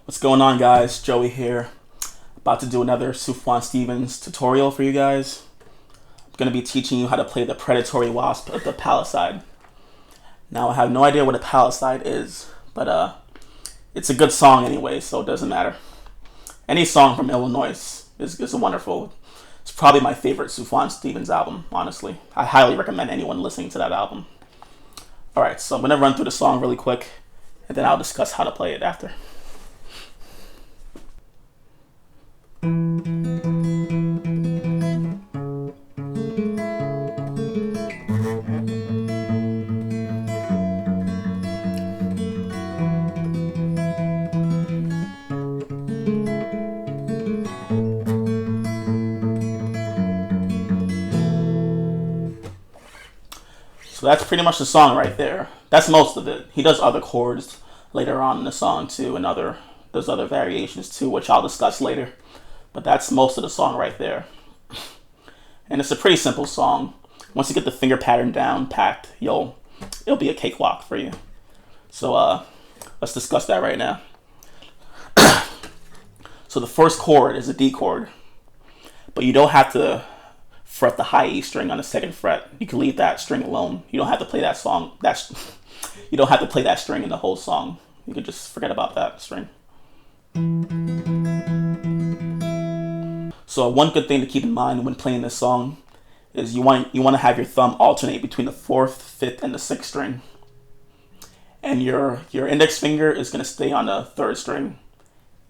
What's going on, guys? Joey here. About to do another Sufjan Stevens tutorial for you guys. I'm going to be teaching you how to play the Predatory Wasp of the Palisade. Now, I have no idea what a Palisade is, but it's a good song anyway, so it doesn't matter. Any song from Illinois is wonderful. It's probably my favorite Sufjan Stevens album, honestly. I highly recommend anyone listening to that album. Alright, so I'm going to run through the song really quick, and then I'll discuss how to play it after. So that's pretty much the song right there. That's most of it. He does other chords later on in the song too, and there's other variations too, which I'll discuss later. But that's most of the song right there. And it's a pretty simple song. Once you get the finger pattern down packed, it'll be a cakewalk for you. So let's discuss that right now. So the first chord is a D chord, but you don't have to fret the high E string on the second fret. You can leave that string alone. You don't have to play that song. You don't have to play that string in the whole song. You can just forget about that string. So one good thing to keep in mind when playing this song is you want to have your thumb alternate between the 4th, 5th, and the 6th string. And your index finger is going to stay on the 3rd string,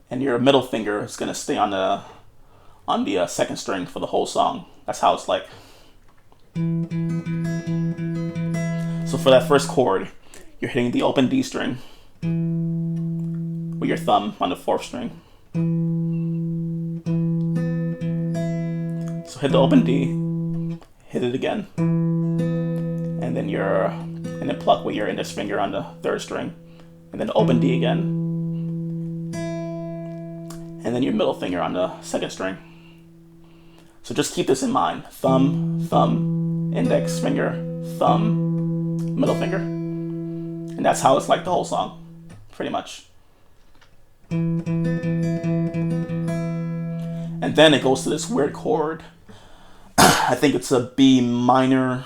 and your middle finger is going to stay on the 2nd string for the whole song. That's how it's like. So for that first chord, you're hitting the open D string with your thumb on the 4th string. So hit the open D, hit it again, and then pluck with your index finger on the 3rd string, and then open D again, and then your middle finger on the 2nd string. So just keep this in mind: thumb, thumb, index finger, thumb, middle finger, and that's how it's like the whole song, pretty much. And then it goes to this weird chord. I think it's a B minor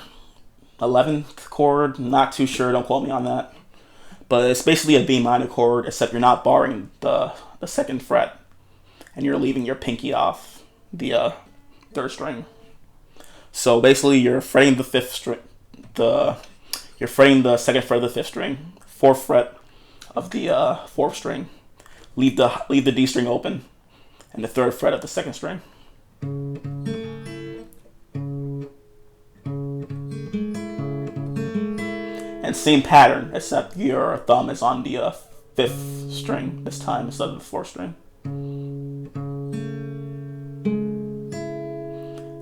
11th chord. Not too sure. Don't quote me on that. But it's basically a B minor chord, except you're not barring the 2nd fret, and you're leaving your pinky off the 3rd string. So basically, you're fretting the 5th string. You're fretting the 2nd fret of the 5th string, 4th fret of the 4th string. Leave the D string open, and the 3rd fret of the 2nd string. And same pattern, except your thumb is on the 5th string this time instead of the 4th string.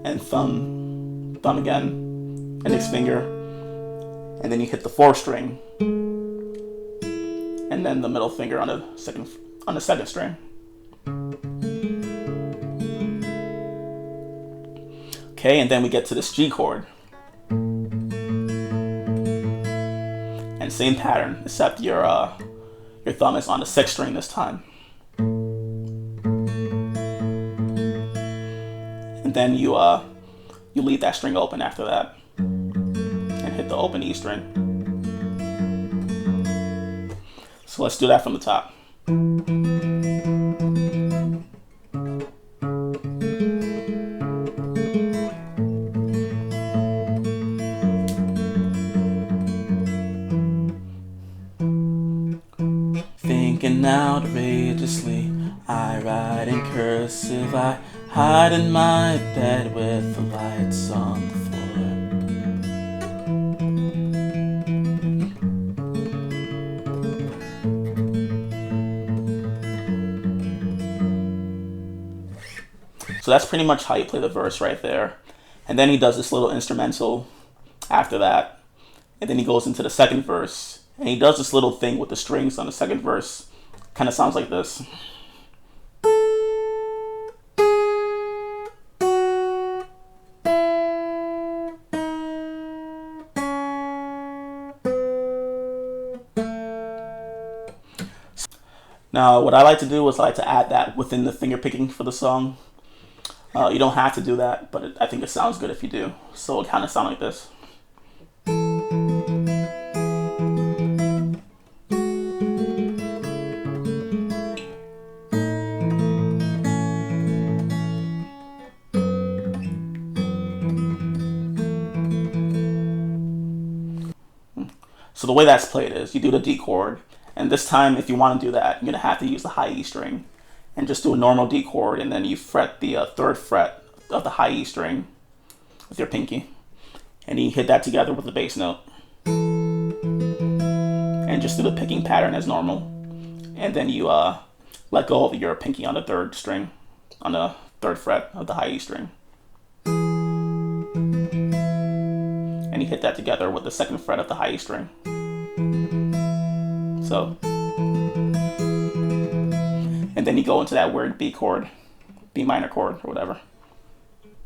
And thumb again, index finger, and then you hit the 4th string, and then the middle finger on the 2nd string. Okay, and then we get to this G chord. And same pattern, except your thumb is on the 6th string this time. And then you leave that string open after that, and hit the open E string. So let's do that from the top. Thinking outrageously, I write in cursive, I hide in my bed with the lights on the floor. So that's pretty much how you play the verse right there. And then he does this little instrumental after that. And then he goes into the 2nd verse. And he does this little thing with the strings on the 2nd verse. Kind of sounds like this. Now, what I like to do is I like to add that within the finger picking for the song. You don't have to do that, but I think it sounds good if you do. So it kind of sounds like this. So the way that's played is you do the D chord, and this time if you want to do that, you're going to have to use the high E string and just do a normal D chord, and then you fret the 3rd fret of the high E string with your pinky, and you hit that together with the bass note, and just do the picking pattern as normal, and then you let go of your pinky on the 3rd string, on the 3rd fret of the high E string, and you hit that together with the 2nd fret of the high E string. So, and then you go into that weird B chord, B minor chord or whatever,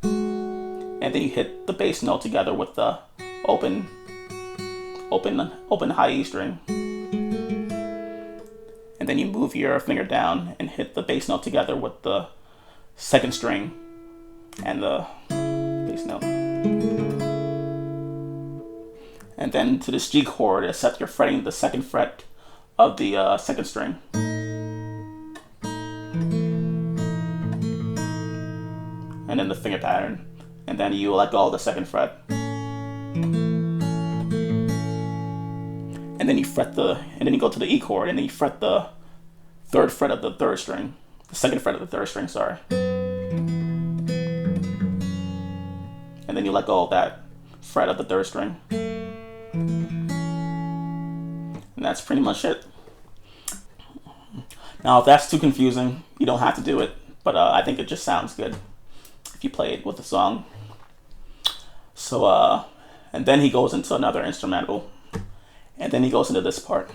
and then you hit the bass note together with the open high E string, and then you move your finger down and hit the bass note together with the 2nd string and the bass note. And then to this G chord, except you're fretting the 2nd fret of the 2nd string. And then the finger pattern. And then you let go of the 2nd fret. And then you fret and then you go to the E chord, and then you fret the 3rd fret of the 3rd string. The 2nd fret of the 3rd string, sorry. And then you let go of that fret of the 3rd string. And that's pretty much it. Now, if that's too confusing, you don't have to do it, but I think it just sounds good if you play it with the song. So, and then he goes into another instrumental, and then he goes into this part.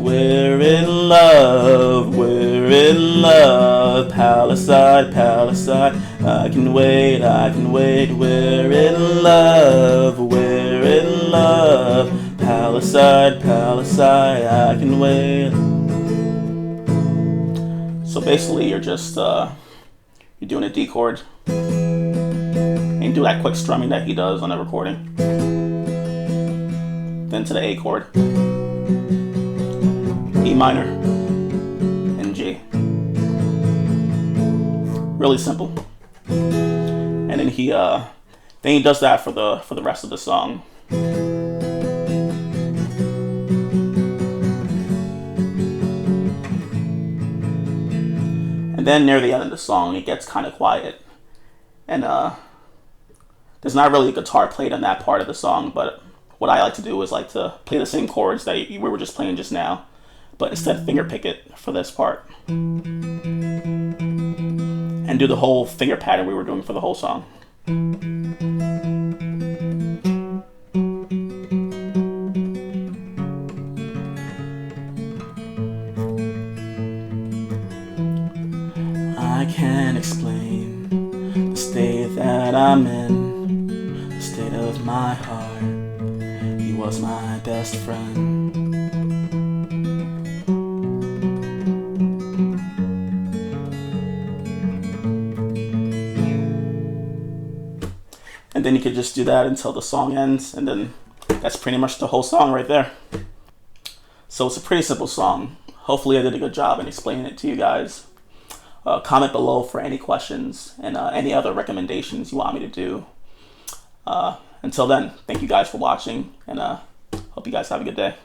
We're in love, Palisade, Palisade, I can wait, we're in love, Palisade, Palisade, I can wait. So basically you're just, you're doing a D chord, and you do that quick strumming that he does on the recording, then to the A chord, E minor, and G. Really simple. And then he does that for the rest of the song. And then near the end of the song, it gets kind of quiet, and there's not really a guitar played on that part of the song. But what I like to do is like to play the same chords that we were just playing just now, but instead finger pick it for this part, and do the whole finger pattern we were doing for the whole song. I can't explain the state that I'm in, the state of my heart. He was my best friend. And then you could just do that until the song ends, and then that's pretty much the whole song right there. So it's a pretty simple song. Hopefully I did a good job in explaining it to you guys. Comment below for any questions and any other recommendations you want me to do. Until then, thank you guys for watching, and hope you guys have a good day.